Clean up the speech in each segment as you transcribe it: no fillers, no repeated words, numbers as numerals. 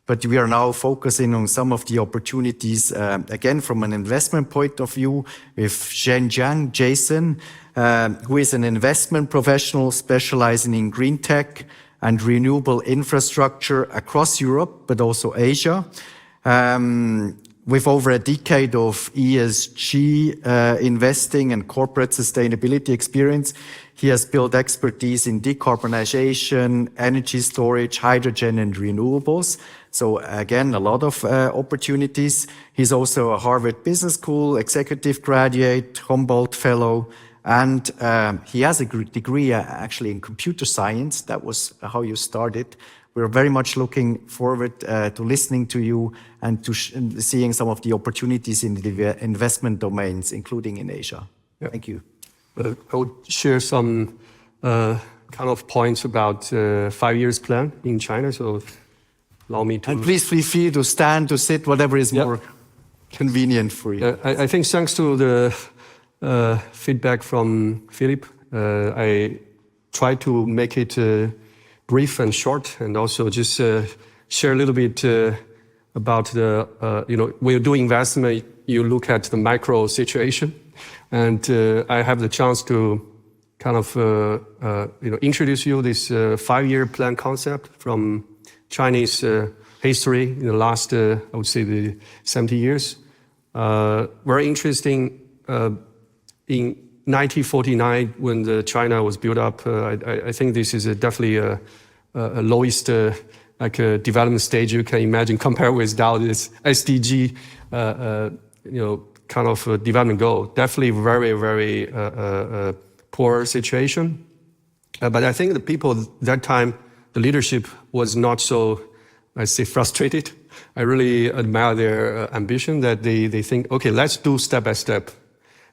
but we are now focusing on some of the opportunities, again, from an investment point of view, with Jiang, Jason, who is an investment professional specializing in green tech and renewable infrastructure across Europe, but also Asia. With over a decade of ESG investing and corporate sustainability experience, he has built expertise in decarbonization, energy storage, hydrogen, and renewables. So again, a lot of opportunities. He's also a Harvard Business School executive graduate, Humboldt fellow, and he has a degree actually in computer science. That was how you started. We're very much looking forward to listening to you and to seeing some of the opportunities in the investment domains, including in Asia. Yeah. Thank you. I would share some kind of points about 5 years plan in China. So allow me to... And please feel free to stand, to sit, whatever is more convenient for you. I think thanks to the feedback from Philip, I tried to make it brief and short, and also just share a little bit about the, when you do investment, you look at the macro situation. And I have the chance to kind of, introduce you this 5-year plan concept from Chinese history in the last, I would say, the 70 years. Very interesting. In 1949, when the China was built up, I think this is definitely a lowest development stage you can imagine, compared with now this SDG, kind of development goal. Definitely very, very poor situation. But I think the people that time, the leadership was not so, I say, frustrated. I really admire their ambition that they think, okay, let's do step by step.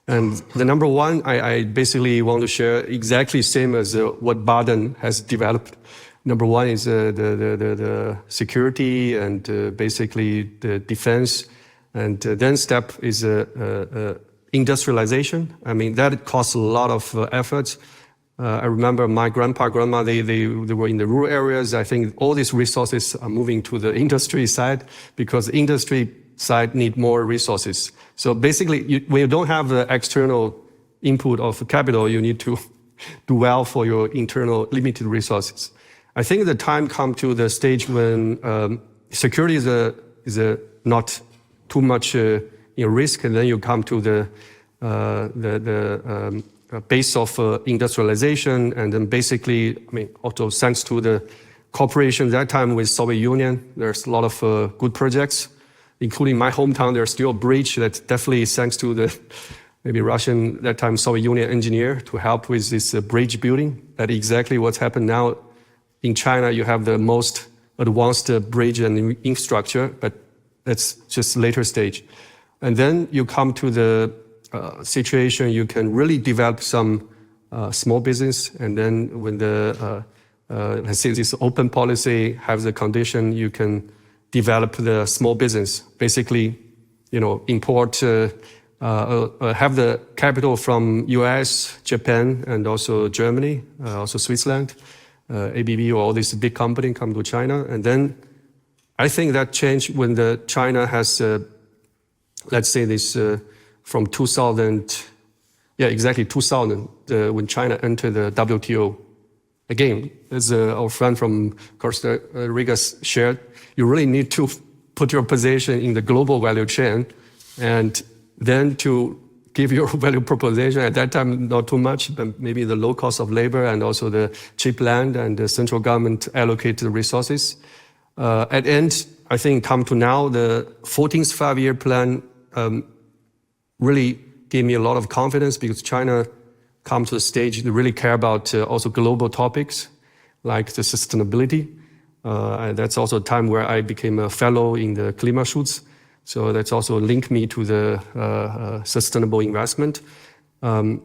And the number one, I basically want to share exactly same as what Baden has developed. Number one is the security and basically the defense. And then step is industrialization. I mean, that costs a lot of efforts. I remember my grandpa, grandma, they were in the rural areas. I think all these resources are moving to the industry side because the industry side need more resources. So basically, when you don't have the external input of capital, you need to do well for your internal limited resources. I think the time come to the stage when security is not too much risk, and then you come to the base of industrialization, and then basically, I mean, also thanks to the cooperation that time with Soviet Union, there's a lot of good projects. Including my hometown, there's still a bridge that's definitely thanks to the maybe Russian, that time Soviet Union engineer to help with this bridge building. That's exactly what's happened now. In China, you have the most advanced bridge and infrastructure, but that's just later stage. And then you come to the situation, you can really develop some small business. And then when the, let's say this open policy has the condition, you can develop the small business, basically, import, have the capital from US, Japan, and also Germany, also Switzerland, ABB, or all these big companies come to China. And then I think that changed when the China has, let's say this, from 2000, exactly 2000, when China entered the WTO. Again, as our friend from Costa Rica shared, you really need to put your position in the global value chain, and then to give your value proposition. At that time, not too much, but maybe the low cost of labor and also the cheap land, and the central government allocate the resources. At end, I think come to now, the 14th five-year plan really gave me a lot of confidence, because China come to the stage to really care about also global topics like the sustainability. And that's also a time where I became a fellow in the Klimaschutz. So that's also linked me to the sustainable investment. The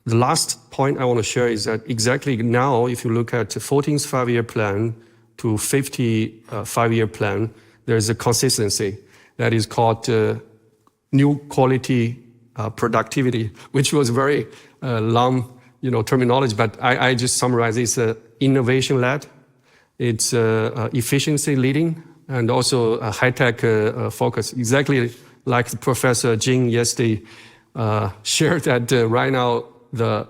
last point I want to share is that exactly now, if you look at the 14th five-year plan to 50th five-year plan, there's a consistency that is called new quality productivity, which was very long terminology, but I just summarize it's innovation-led, it's efficiency leading, and also a high-tech focus, exactly like Professor Jiang yesterday shared that right now the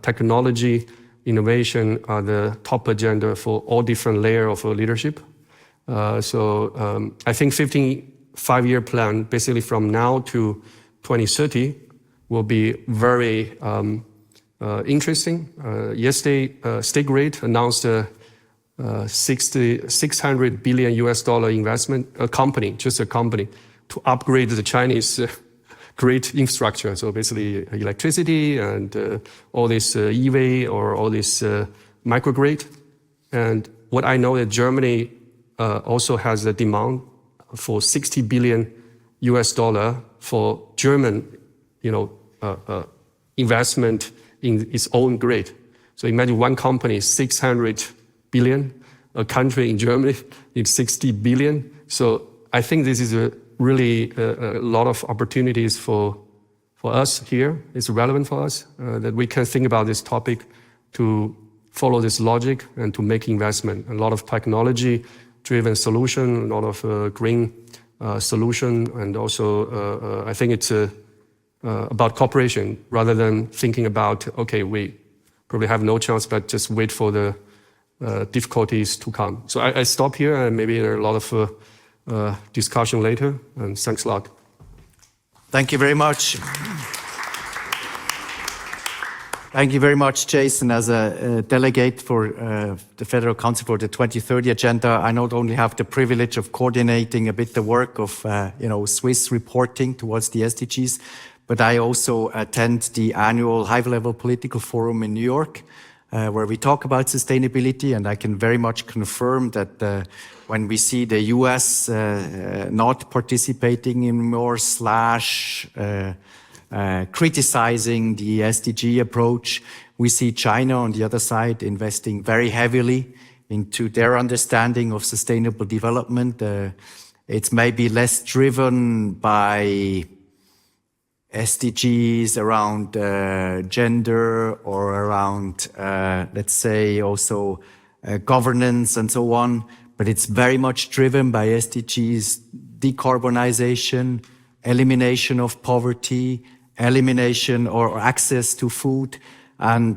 technology innovation are the top agenda for all different layers of leadership. So I think 5-year plan, basically from now to 2030, will be very interesting. Yesterday, State Grid announced a $600 billion investment, a company, just a company, to upgrade the Chinese grid infrastructure. So basically electricity and all this EV or all this microgrid. And what I know that Germany also has a demand for $60 billion for German, investment in its own grid. So imagine one company, 600 billion, a country in Germany, it's 60 billion. So I think this is a lot of opportunities for us here. It's relevant for us that we can think about this topic to follow this logic and to make investment. A lot of technology-driven solution, a lot of green solution, and also I think it's about cooperation rather than thinking about, okay, we probably have no chance, but just wait for the difficulties to come. So I stop here, and maybe there are a lot of discussion later, and thanks a lot. Thank you very much. Thank you very much, Jason. As a delegate for the Federal Council for the 2030 Agenda, I not only have the privilege of coordinating a bit the work of Swiss reporting towards the SDGs, but I also attend the annual high-level political forum in New York, where we talk about sustainability, and I can very much confirm that when we see the US not participating in more criticizing the SDG approach, we see China on the other side investing very heavily into their understanding of sustainable development. It's maybe less driven by SDGs around gender or around, let's say, also governance and so on, but it's very much driven by SDGs, decarbonization, elimination of poverty, elimination or access to food, and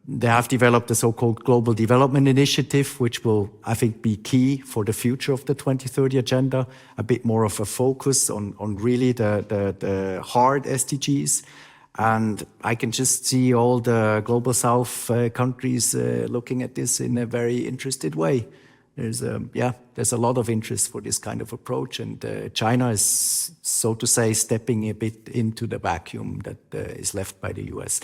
they have developed a so-called Global Development Initiative, which will, I think, be key for the future of the 2030 Agenda, a bit more of a focus on really the hard SDGs. And I can just see all the Global South countries looking at this in a very interested way. There's a lot of interest for this kind of approach, and China is, so to say, stepping a bit into the vacuum that is left by the US.